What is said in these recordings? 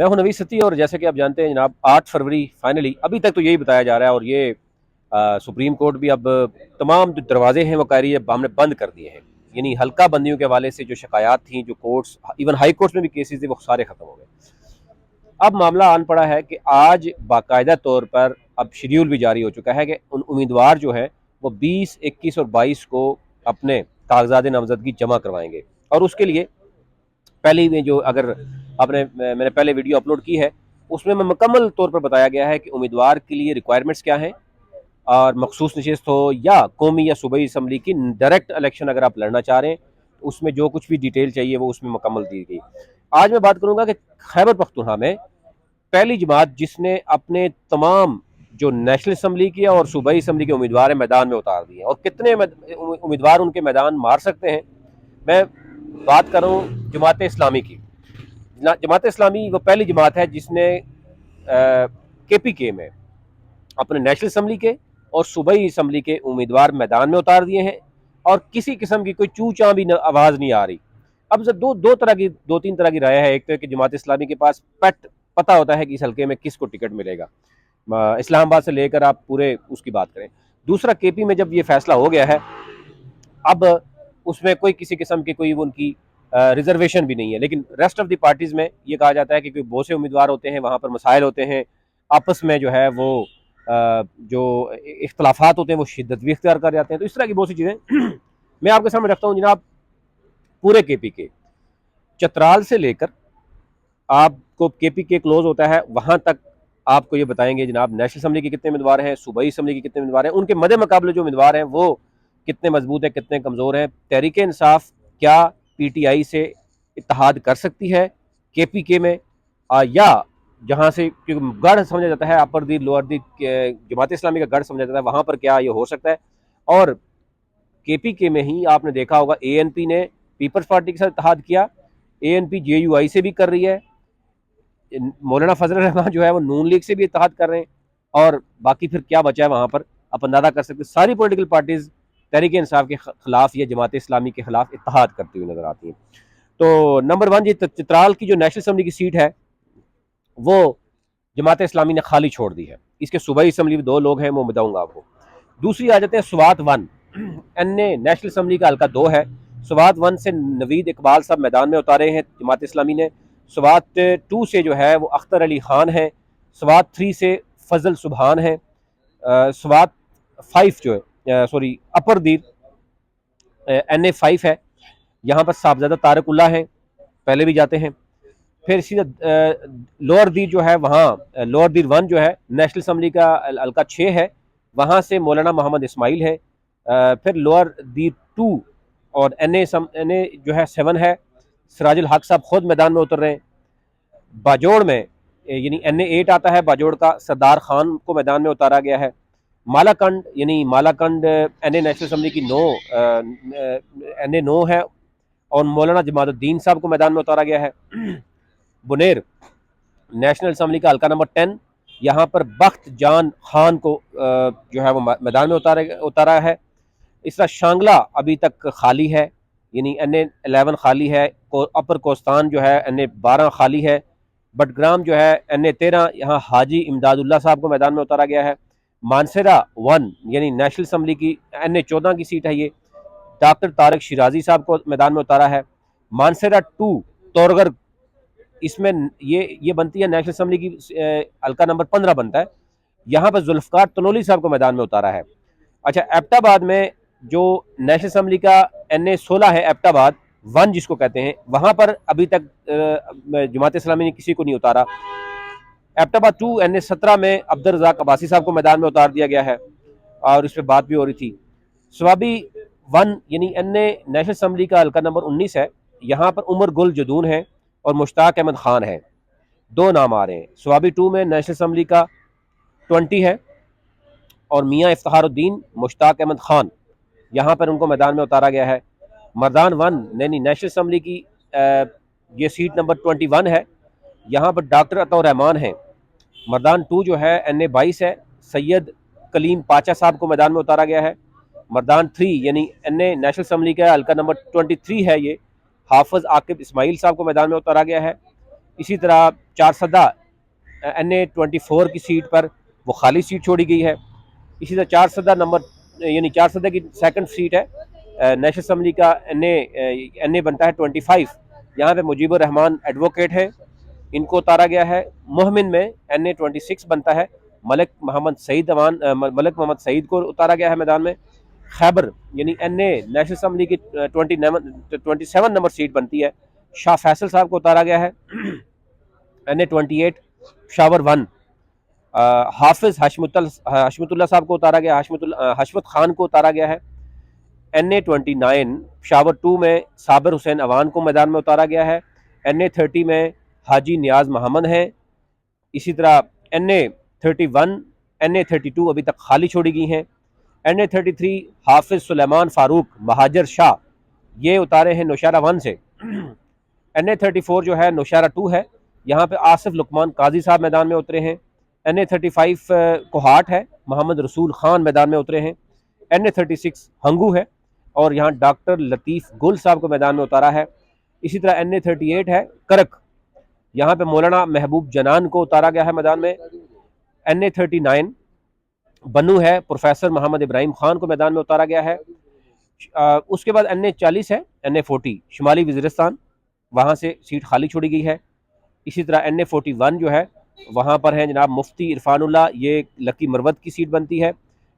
मैं हूं नवीद सती, और जैसे कि आप जानते हैं जनाब, 8 फरवरी फाइनली, अभी तक तो यही बताया जा रहा है, और ये सुप्रीम कोर्ट भी अब तमाम जो दरवाजे हैं वो कह रही है हमने बंद कर दिए हैं। यानी हल्का बंदियों के हवाले से जो शिकायत थी, जो कोर्ट्स, इवन हाई कोर्ट्स में भी केसेस थे, वो सारे खत्म हो गए। अब मामला आन पड़ा है कि आज बाकायदा तौर पर अब शेड्यूल भी जारी हो चुका है कि उन उम्मीदवार जो है वो 20, 21 और 22 को अपने कागजात नामजदगी जमा करवाएंगे। और उसके लिए पहले में जो, अगर आपने, मैंने पहले वीडियो अपलोड की है, उसमें मैं मुकम्मल तौर पर बताया गया है कि उम्मीदवार के लिए रिक्वायरमेंट्स क्या हैं, और मखसूस नशिस्त हो या कौमी या सूबाई असम्बली की डायरेक्ट इलेक्शन अगर आप लड़ना चाह रहे हैं, तो उसमें जो कुछ भी डिटेल चाहिए वो उसमें मुकम्मल दी गई। आज मैं बात करूंगा कि खैबर पख्तूनख्वा में पहली जमात जिसने अपने तमाम जो नेशनल असम्बली की और सूबाई असम्बली के उम्मीदवार हैं मैदान में उतार दिए, और कितने उम्मीदवार उनके मैदान मार सकते हैं। मैं बात करूं जमात इस्लामी की। जमात इस्लामी वो पहली जमात है जिसने KPK में अपने नेशनल असम्बली के और सूबाई असम्बली के उम्मीदवार मैदान में उतार दिए हैं, और किसी किस्म की कोई चू चाँ भी आवाज़ नहीं आ रही। अब दो तीन तरह की राय है। एक तो है कि जमात इस्लामी के पास पता होता है कि इस हल्के में किसको टिकट मिलेगा, इस्लामाबाद से लेकर आप पूरे उसकी बात करें। दूसरा, KP में जब ये फैसला हो गया है, अब उसमें कोई किसी किस्म की कोई उनकी रिजर्वेशन भी नहीं है। लेकिन रेस्ट ऑफ द पार्टीज में ये कहा जाता है कि बहुत से उम्मीदवार होते हैं, वहाँ पर मसाइल होते हैं, आपस में जो है वो जो इख्तलाफात होते हैं वो शिद्दत भी इख्तियार कर जाते हैं। तो इस तरह की बहुत सी चीज़ें मैं आपके सामने रखता हूँ जनाब। पूरे KPK चतराल से लेकर आपको KPK क्लोज होता है वहाँ तक आपको ये बताएंगे जनाब नेशनल असम्बली के कितने उम्मीदवार हैं, सूबाई असम्बली के कितने उम्मीदवार हैं, उनके मदे मुकाबले जो उम्मीदवार हैं वो कितने मजबूत हैं, कितने कमज़ोर हैं। तहरीक इंसाफ क्या PTI से इत्तेहाद कर सकती है KPK में, या जहाँ से, क्योंकि गढ़ समझा जाता है, अपर दी लोअर दी जमात इस्लामी का गढ़ समझा जाता है, वहाँ पर क्या ये हो सकता है। और KPK में ही आपने देखा होगा ANP ने पीपल्स पार्टी के साथ इत्तेहाद किया, ANP JUI से भी कर रही है, मौलाना फजल रहमान जो है वो नून लीग से भी इत्तेहाद कर रहे हैं, और बाकी फिर क्या बचा है वहाँ पर आप अंदाजा कर सकते हैं। सारी पॉलिटिकल पार्टीज तहरीक इंसाफ के खिलाफ या जमात इस्लामी के खिलाफ इत्तेहाद करती हुई नजर आती हैं। तो नंबर 1, ये चित्राल की जो नेशनल असम्बली की सीट है वो जमात इस्लामी ने खाली छोड़ दी है। इसके सूबाई असम्बली में 2 लोग हैं, वो बताऊंगा आपको। दूसरी आ जाते हैं स्वात 1, नेशनल असम्बली का हल्का 2 है। स्वात 1 से नवीद इकबाल साहब मैदान में उतारे हैं जमात इस्लामी ने। स्वात 2 से जो है वो अख्तर अली खान है। स्वात 3 से फजल सुबहान है। स्वात 5 जो है, सॉरी, अपर दीर NA 5 है, यहाँ पर साहबजादा तारकुल्ला है, पहले भी जाते हैं। फिर सीधा लोअर दीर जो है, वहाँ लोअर दीर 1 जो है नेशनल असम्बली का हल्का 6 है, वहाँ से मौलाना मोहम्मद इस्माइल है। फिर लोअर दीर 2 और NA जो है 7 है, सिराजुल हक साहब खुद मैदान में उतर रहे हैं। बाजोड़ में यानी NA 8 आता है, बाजोड़ का सरदार खान को मैदान में उतारा गया है। मालाकंड यानी मालाकंड NA नेशनल असम्बली की 9 NA 9 है, और मौलाना जमालुद्दीन साहब को मैदान में उतारा गया है। बुनेर नेशनल असम्बली का हल्का नंबर 10, यहाँ पर बख्त जान खान को जो है वो मैदान में उतारा है। इस तरह शांगला अभी तक खाली है, यानी NA 11 खाली है। अपर कोस्तान जो है NA 12 खाली है। बटग्राम जो है NA 13, यहाँ हाजी इमदादुल्ला साहब को मैदान में उतारा गया है। मानसरा 1 यानी नेशनल असम्बली की NA 14 की सीट है, ये डॉक्टर तारिक शिराजी साहब को मैदान में उतारा है। मानसरा 2 तोरगर, इसमें ये बनती है नेशनल असम्बली की हल्का नंबर 15 बनता है, यहाँ पर जुल्फकार तनोली साहब को मैदान में उतारा है। अच्छा, एबटाबाद में जो नेशनल असम्बली का NA 16 है, एबटाबाद 1 जिसको कहते हैं, वहाँ पर अभी तक जमात इस्लामी ने किसी को नहीं उतारा। एबटाबाद 2 NA 17 में अब्दुल रज़ाक अब्बासी साहब को मैदान में उतार दिया गया है, और इस पर बात भी हो रही थी। स्वाबी 1 यानी NA नेशनल असम्बली का हल्का नंबर 19 है, यहाँ पर उमर गुल जदून है और मुश्ताक अहमद खान है, 2 नाम आ रहे हैं। स्वाबी 2 में नेशनल असम्बली का 20 है, और मियाँ इफ्तारुद्दीन मुश्ताक अहमद खान, यहाँ पर उनको मैदान में उतारा गया है। मर्दान 1 यानी नेशनल असम्बली की ये सीट नंबर 21 है, यहाँ पर डॉक्टर अतौर रहमान है। मर्दान 2 जो है NA 22 है, सैयद कलीम पाचा साहब को मैदान में उतारा गया है। मर्दान 3 यानी NA नेशनल असम्बली का हल्का नंबर 23 है, ये हाफिज आकिब इस्माइल साहब को मैदान में उतारा गया है। इसी तरह चारसदा NA-24 की सीट पर वो खाली सीट छोड़ी गई है। इसी तरह चारसदा नंबर यानी चारसदा की सेकंड सीट है नेशनल असम्बली का NA बनता है 25। यहाँ पे मुजीबुर रहमान एडवोकेट है, इनको उतारा गया है। मुहमिन में NA-26 बनता है, मलिक मोहम्मद सईद को उतारा गया है मैदान में। खैबर यानी नेशनल असम्बली की 27 नंबर सीट बनती है, शाह फैसल साहब को उतारा गया है। NA-28 शावर 1 हाफिज हशमतुल्लाह साहब को उतारा गया, हशमत खान को उतारा गया है। NA-29 शावर 2 में साबिर हुसैन अवान को मैदान में उतारा गया है। NA-30 में हाजी नियाज मोहम्मद हैं। इसी तरह NA-31 NA-32 अभी तक खाली छोड़ी गई हैं। NA-33 हाफिज सुलेमान फारूक महाजर शाह ये उतारे हैं नौशहरा 1 से। NA-34 जो है नौशहरा 2 है, यहाँ पे आसिफ लुकमान काजी साहब मैदान में उतरे हैं। NA-35 कोहाट है, मोहम्मद रसूल खान मैदान में उतरे हैं। NA-36 हंगू है और यहाँ डॉक्टर लतीफ़ गुल साहब को मैदान में उतारा है। इसी तरह NA-38 है करक, यहाँ पे मौलाना महबूब जनान को उतारा गया है मैदान में। NA-39 बनू है, प्रोफेसर मोहम्मद इब्राहिम खान को मैदान में उतारा गया है। उसके बाद NA-40 है NA-40 शुमाली वज़ीरिस्तान, वहाँ से सीट खाली छोड़ी गई है। इसी तरह NA-41 जो है वहाँ पर है जनाब मुफ्ती इरफानुल्लाह, ये लकी मरवत की सीट बनती है।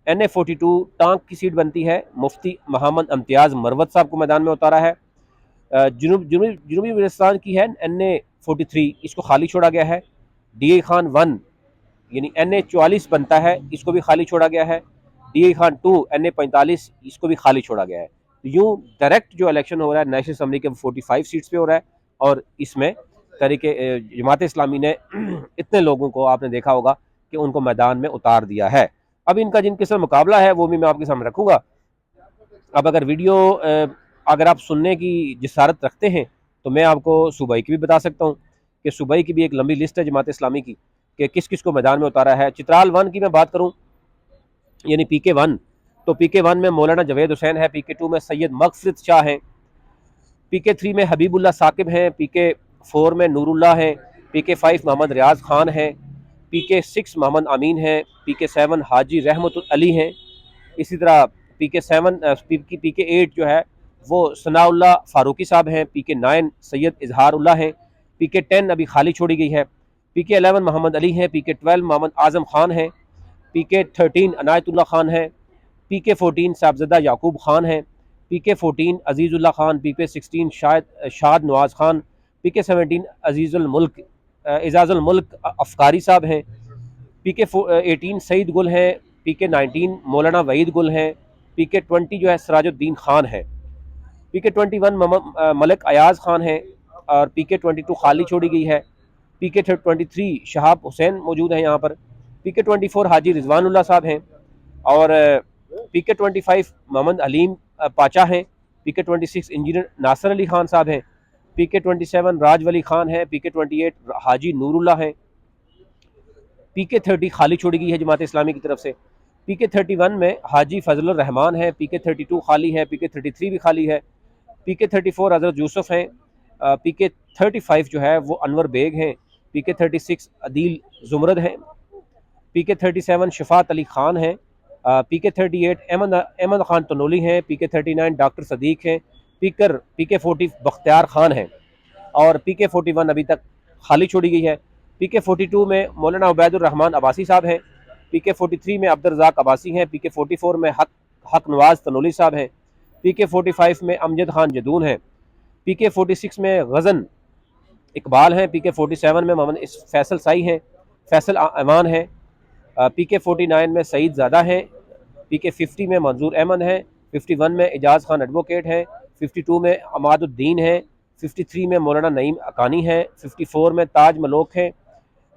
NA-42 टांक की सीट बनती है, मुफ्ती मोहम्मद इम्तियाज़ मरवत साहब को मैदान में उतारा है। जनूबी वज़ीरिस्तान की है NA-43, इसको खाली छोड़ा गया है। DA खान 1 यानी NA-44 बनता है, इसको भी खाली छोड़ा गया है। DA खान 2 NA-45 इसको भी खाली छोड़ा गया है। तो यूँ डायरेक्ट जो इलेक्शन हो रहा है नेशनल असम्बली के 45 सीट्स पे हो रहा है और इसमें तरीके जमात इस्लामी ने इतने लोगों को आपने देखा होगा कि उनको मैदान में उतार दिया है। अब इनका जिनके साथ मुकाबला है वो भी मैं आपके सामने रखूँगा। अब अगर वीडियो अगर आप सुनने की जिसारत रखते हैं तो मैं आपको सूबाई की भी बता सकता हूँ कि सूबाई की भी एक लंबी लिस्ट है जमात इस्लामी की कि किस किस को मैदान में उतारा है। चित्राल 1 की मैं बात करूँ यानी PK1, तो PK1 में मौलाना जवेद हुसैन है, PK2 में सैयद मगफरत शाह हैं, PK3 में हबीबुल्ला साकिब हैं, PK4 में नूरुल्लाह हैं, PK5 मोहम्मद रियाज खान हैं, PK6 मोहम्मद अमीन हैं, PK7 हाजी रहमत अली हैं। इसी तरह PK8 जो है वो सनाउल्लाह फारूकी साहब हैं, PK9 सैयद इजहारुल्लाह हैं, PK10 अभी खाली छोड़ी गई है, PK11 मोहम्मद अली हैं, PK12 मोहम्मद आज़म खान हैं, PK13 अनायतुल्लाह खान है, PK14 साहबज़दा याकूब खान है, PK14 अजीज़ुल्लाह खान, PK16 शाद नवाज़ खान, PK17 एजाज़ुल मुल्क अफ़कारी साहब हैं, PK18 सईद गुल हैं, PK19 मौलाना वहीद गुल हैं, PK20 जो है सिराजुद्दीन खान है, PK21 मलिक अयाज खान है और PK22 खाली छोड़ी गई है। PK23 शहाब हुसैन मौजूद हैं यहाँ पर। PK24 हाजी रिजवानुल्लाह साहब हैं और PK25 मोहम्मद हलीम पाचा हैं, PK26 इंजीनियर नासर अली खान साहब हैं, PK27 राज वली खान है, PK28 हाजी नूरुल्लाह हैं, PK30 खाली छोड़ी गई है जमात इस्लामी की तरफ से। PK31 में हाजी फजलुर रहमान है, PK32 खाली है, PK33 भी खाली है, PK34 हज़रत यूसुफ हैं, PK35 जो है वो अनवर बेग हैं, PK36 अदील जुमरद हैं, PK37 शफात अली खान हैं, PK38 अहमद खान तनोली हैं, PK39 डॉक्टर सदीक हैं, PK40 बख्तियार खान हैं और PK41 अभी तक खाली छोड़ी गई है। PK42 में मौलाना उबैदुर रहमान अब्बासी साहब हैं, PK43 में अब्दुल रज़ाक अब्बासी हैं, PK44 में हक नवाज तनोली साहब हैं, PK45 में अमजद खान जदून हैं, PK46 में गज़न इकबाल हैं, PK47 में मोहम्मद फैसल साई हैं, फैसल अमान हैं, PK49 में सईद ज़ादा हैं, PK50 में मंजूर अहमद हैं, 51 में एजाज़ खान एडवोकेट हैं, 52 में अमादुद्दीन हैं, 53 में मौलाना नईम अकानी हैं, 54 में ताज मलोक हैं,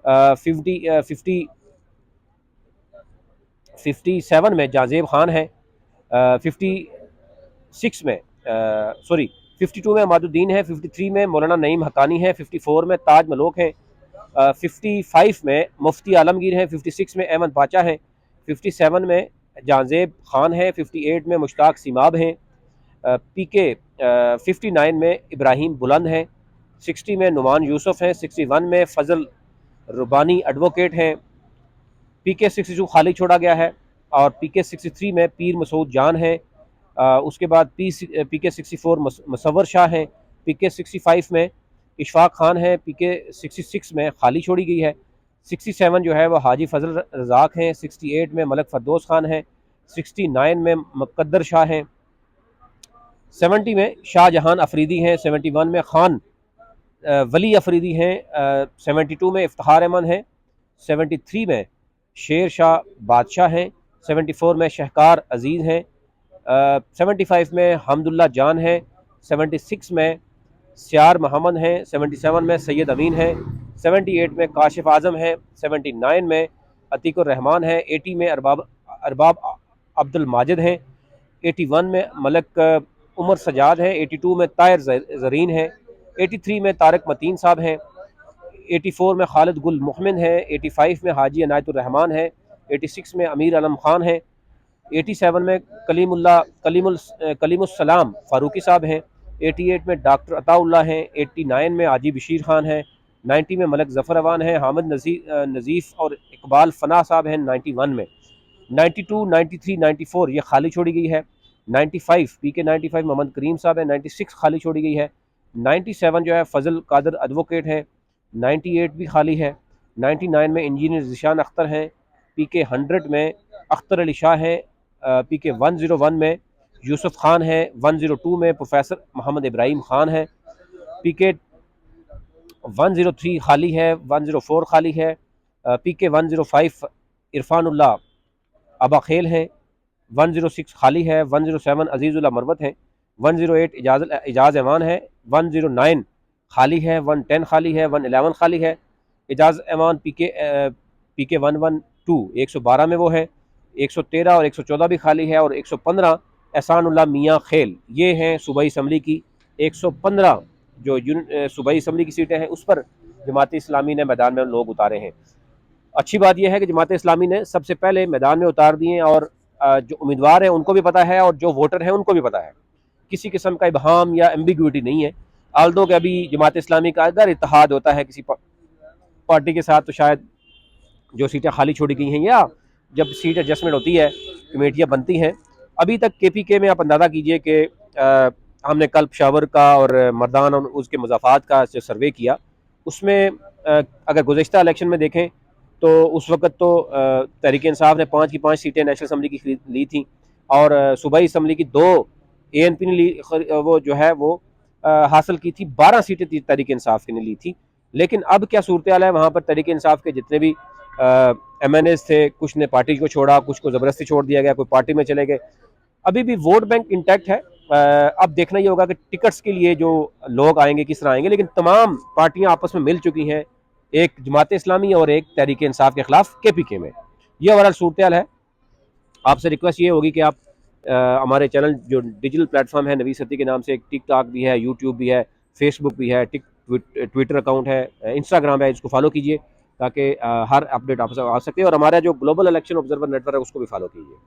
57 में जाजेब खान है, 56 में 52 में अमादुद्दीन है, 53 में मौलाना नईम हकानी है, 54 में ताज मलोक हैं, 55 में मुफ्ती आलमगीर हैं, 56 में अहमद पाचा हैं, 57 में जाजेब खान है, 58 में मुश्ताक सिमाब हैं, PK 59 में इब्राहिम बुलंद हैं, 60 में नुमान यूसुफ हैं, 61 में फजल रुबानी एडवोकेट हैं, पीके 62 खाली छोड़ा गया है, और पीके 63 में पीर मसूद जान है। उसके बाद पीके 64 मुसव्वर शाह हैं, पीके 65 में इशफाक खान है, पीके 66 में खाली छोड़ी गई है। 67 जो है वो हाजी फजल रजाक हैं, 68 में मलक फरदोस खान है, 69 में मुकद्दर शाह हैं, 70 में शाहजहान अफरीदी हैं, 71 में खान वली अफरीदी हैं, 72 में इफ्तार अहमद हैं, 73 में शेर शाह बादशाह हैं, 74 में शहकार अजीज़ हैं, 75 में हमदुल्ला जान है, 76 में सियार मोहम्मद हैं, 77 में सैयद अमीन है, 78 में काशिफ आज़म है, 79 में अतीकुर रहमान है, 80 में अरबाब अब्दुल माजिद हैं, 81 में मलक उमर सजाद है, 82 में तायर ज़रीन है, 83 में तारक मतीन साहब हैं, 84 में खालिद गुल मोहमिन है, 85 में हाजी अनायतुर रहमान है, 86 में अमीर आलम खान है, 87 में कलीमुस्सलाम फ़ारूकी साहब हैं, 88 में डॉक्टर अताउल्लाह हैं, 89 में हाजी बशीर खान है, 90 में मलक ज़फ़र अवान है, हामिद नज़ीफ़ और इकबाल फ़ना साहब हैं 91 में। 92, 93, 94 ये खाली छोड़ी गई है। 95 पीके 95 मोहम्मद करीम साहब है, 96 खाली छोड़ी गई है। 97 जो है फजल कादर एडवोकेट है, 98 भी खाली है। 99 में इंजीनियर ज़िशान अख्तर हैं, पीके 100 में अख्तर अली शाह हैं, पीके 101 में यूसुफ खान है, 102 में प्रोफेसर मोहम्मद इब्राहिम खान है, पीके 103 खाली है, 104 खाली है, पीके 105 इरफानुल्लाह अबा खेल हैं, 106 खाली है, 107 अजीज़ुल्लाह मरवत हैं, 108 इजाज़ एमान है, 109 खाली है, 110 खाली है, 111 खाली है। इजाज़ एमान पीके 112 112 में वो है, 113 और 114 भी खाली है, और 115 एहसानुल्लाह मियाँ खेल। ये हैं सूबाई असम्बली की 115 जो सूबाई असम्बली की सीटें हैं, उस पर जमात इस्लामी ने मैदान में लोग उतारे हैं। अच्छी बात यह है कि जमात इस्लामी ने सबसे पहले मैदान में उतार दिए, और जो उम्मीदवार हैं उनको भी पता है और जो वोटर हैं उनको भी पता है, किसी किस्म का इबहम या एम्बिग्विटी नहीं है। आल्दो कि अभी जमात इस्लामी का अगर इत्तेहाद होता है किसी पार्टी के साथ, तो शायद जो सीटें खाली छोड़ी गई हैं या जब सीट एडजस्टमेंट होती है, कमेटियाँ बनती हैं। अभी तक KPK में आप अंदाज़ा कीजिए कि हमने कल पेशावर का और मर्दान और उसके मुज़ाफ़ात का जो सर्वे किया, उसमें अगर गुज़श्ता इलेक्शन में देखें तो उस वक़्त तो तहरीक इंसाफ ने 5 की 5 सीटें नेशनल असम्बली की ली थी, और सूबाई असम्बली की 2 ANP ने ली, वो जो है वो हासिल की थी। 12 सीटें तहरीक इंसाफ ने ली थी। लेकिन अब क्या सूरत हाल है, वहाँ पर तहरीक इंसाफ के जितने भी MNAs थे, कुछ ने पार्टी को छोड़ा, कुछ को ज़बरदस्ती छोड़ दिया गया, कोई पार्टी में चले गए। अभी भी वोट बैंक इंटैक्ट है। अब देखना ये होगा कि टिकट्स के लिए जो लोग आएंगे किस तरह आएंगे, लेकिन तमाम पार्टियां आपस में मिल चुकी हैं, एक जमात इस्लामी और एक तहरीक इंसाफ के खिलाफ KPK में। ये ओवरऑल सूरत हाल है। आपसे रिक्वेस्ट ये होगी कि आप हमारे चैनल जो डिजिटल प्लेटफॉर्म है नवी सती के नाम से, एक टिकटॉक भी है, यूट्यूब भी है, फेसबुक भी है, ट्विटर अकाउंट है, इंस्टाग्राम है, इसको फॉलो कीजिए ताकि हर अपडेट आप आ सके, और हमारा जो ग्लोबल इलेक्शन ऑब्जर्वर नेटवर्क है उसको भी फॉलो कीजिए।